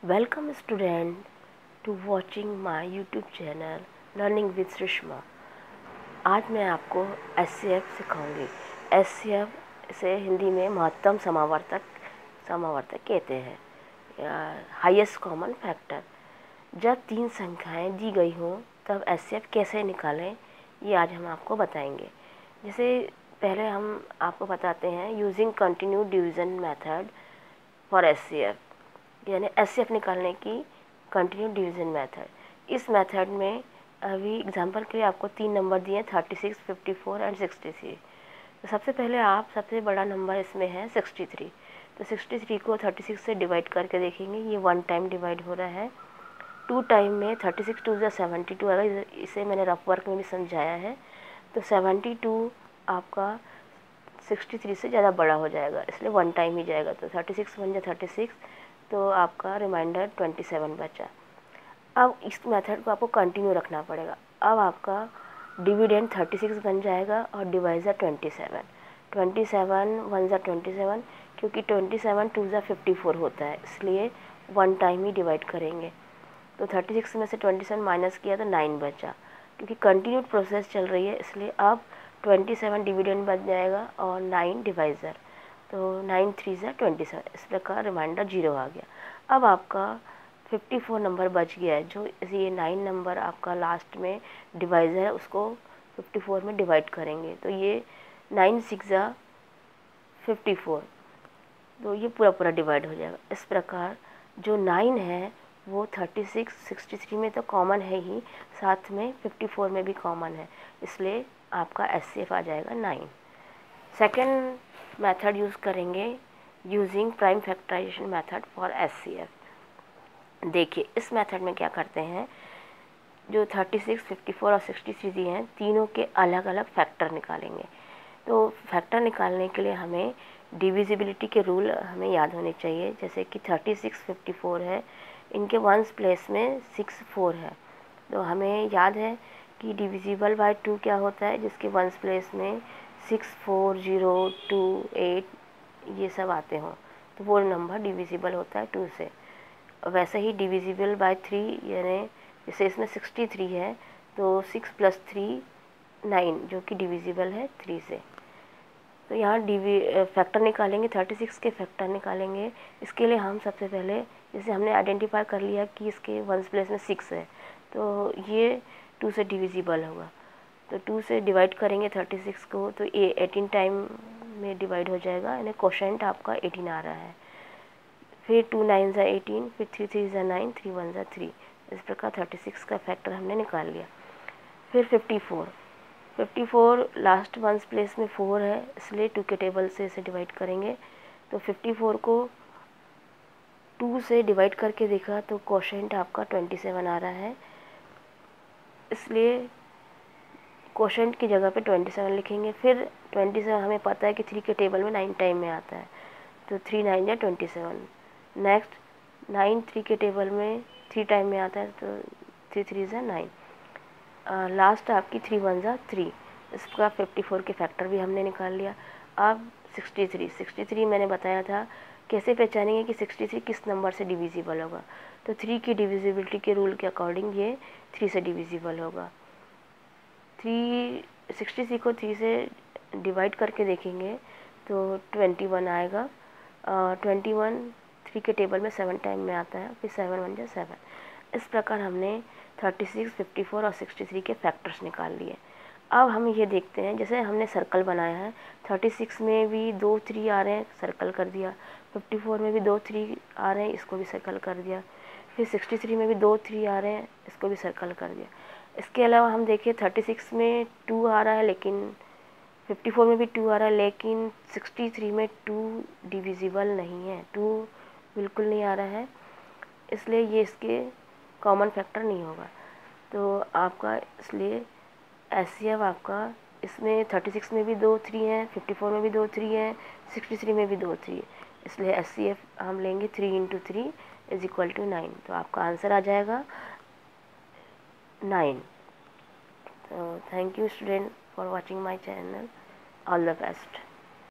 Welcome student to watching my YouTube channel learning with Sushma. आज मैं आपको एचसीएफ सिखाऊंगी। एचसीएफ से हिंदी में महत्तम समावर्तक कहते हैं, हाईएस्ट कॉमन फैक्टर। जब तीन संख्याएं दी गई हों तब एचसीएफ कैसे निकालें, ये आज हम आपको बताएंगे। जैसे पहले हम आपको बताते हैं using continue division method for HCF, यानी एचसीएफ निकालने की कंटिन्यू डिवीज़न मेथड। इस मेथड में अभी एग्जांपल के लिए आपको तीन नंबर दिए हैं 36, 54 एंड 63। तो सबसे पहले आप सबसे बड़ा नंबर इसमें है 63। तो 63 को 36 से डिवाइड करके देखेंगे, ये 1 टाइम डिवाइड हो रहा है। 2 टाइम में 36 2 ज़ा 72 आएगा, इसे मैंने रफ वर्क में भी समझाया है। तो 72 आपका 63 से ज़्यादा बड़ा हो जाएगा, इसलिए 1 टाइम ही जाएगा। तो 36 1 ज़ा 36, तो आपका रिमाइंडर 27 बचा। अब इस मेथड को आपको कंटिन्यू रखना पड़ेगा। अब आपका डिविडेंड 36 बन जाएगा और डिवाइज़र 27। 27 1 ज़ा 27, क्योंकि 27 2 ज़ा 54 होता है, इसलिए 1 टाइम ही डिवाइड करेंगे। तो 36 में से 27 माइनस किया तो 9 बचा। क्योंकि कंटिन्यूड प्रोसेस चल रही है, इसलिए अब 27 डिविडेंड बन जाएगा और 9 डिवाइज़र। तो 9 3 ज़ा 27, इस प्रकार रिमाइंडर 0 आ गया। अब आपका 54 नंबर बच गया है, जो ये 9 नंबर आपका लास्ट में डिवाइज़र है, उसको 54 में डिवाइड करेंगे। तो ये 9 6 ज़ा 54, तो ये पूरा डिवाइड हो जाएगा। इस प्रकार जो 9 है वो 36 63 में तो कॉमन है ही, साथ में 54 में भी कॉमन है, इसलिए आपका एचसीएफ आ जाएगा 9। सेकेंड मेथड यूज़ करेंगे using prime factorization method for HCF. देखिए इस मेथड में क्या करते हैं, जो 36 54 और 63 दिए हैं, तीनों के अलग अलग फैक्टर निकालेंगे। तो फैक्टर निकालने के लिए हमें डिविजिबिलिटी के रूल हमें याद होने चाहिए। जैसे कि 36 54 है, इनके वंस प्लेस में 6 4 है, तो हमें याद है कि डिविजिबल बाय 2 क्या होता है, जिसके वंस प्लेस में 6 4 0 2 8 ये सब आते हों, तो वो नंबर डिविजिबल होता है 2 से। वैसे ही डिविजिबल बाय 3, यानी जैसे इसमें 63 है, तो 6 + 3 9, जो कि डिविजिबल है 3 से। तो यहाँ फैक्टर निकालेंगे, 36 के फैक्टर निकालेंगे। इसके लिए हम सबसे पहले, जैसे हमने आइडेंटिफाई कर लिया कि इसके वंस प्लेस में 6 है, तो ये 2 से डिविजिबल होगा। तो 2 से डिवाइड करेंगे 36 को, तो ये 18 टाइम में डिवाइड हो जाएगा, यानी क्वोशेंट आपका 18 आ रहा है। फिर 2 9 ज़ा 18, फिर 3 3 ज़ा 9, 3 1 ज़ा 3। इस प्रकार 36 का फैक्टर हमने निकाल लिया। फिर 54 लास्ट वंस प्लेस में 4 है, इसलिए 2 के टेबल से इसे डिवाइड करेंगे। तो 54 को 2 से डिवाइड करके देखा तो क्वोशेंट आपका 27 आ रहा है, इसलिए क्वोशेंट की जगह पे 27 लिखेंगे। फिर 27 हमें पता है कि 3 के टेबल में 9 टाइम में आता है, तो 3 9 या 27। नेक्स्ट 9 3 के टेबल में 3 टाइम में आता है, तो 3 3 ज़ा 9। लास्ट आपकी 3 1 ज़ा 3। इसका 54 के फैक्टर भी हमने निकाल लिया। अब 63 मैंने बताया था कैसे पहचानेंगे कि 63 किस नंबर से डिविजिबल होगा। तो 3 की डिविजिबिलिटी के रूल के अकॉर्डिंग ये 3 से डिविजिबल होगा। 63 को 3 से डिवाइड करके देखेंगे तो 21 आएगा। 21 3 के टेबल में 7 टाइम में आता है, फिर 7 1 ज़ा 7। इस प्रकार हमने 36 54 और 63 के फैक्टर्स निकाल लिए। अब हम ये देखते हैं, जैसे हमने सर्कल बनाया है, 36 में भी 2 3 आ रहे हैं, सर्कल कर दिया। 54 में भी 2 3 आ रहे हैं, इसको भी सर्कल कर दिया। फिर 63 में भी 2 3 आ रहे हैं, इसको भी सर्कल कर दिया। इसके अलावा हम देखिए 36 में 2 आ रहा है, लेकिन 54 में भी 2 आ रहा है, लेकिन 63 में 2 डिविजिबल नहीं है, 2 बिल्कुल नहीं आ रहा है, इसलिए ये इसके कॉमन फैक्टर नहीं होगा। तो आपका इसलिए एचसीएफ आपका इसमें 36 में भी 2 3 हैं, 54 में भी 2 3 हैं, 63 में भी 2 3, इसलिए एचसीएफ हम लेंगे 3 × 3 = 9। तो आपका आंसर आ जाएगा 9। तो thank you student for watching my channel. All the best.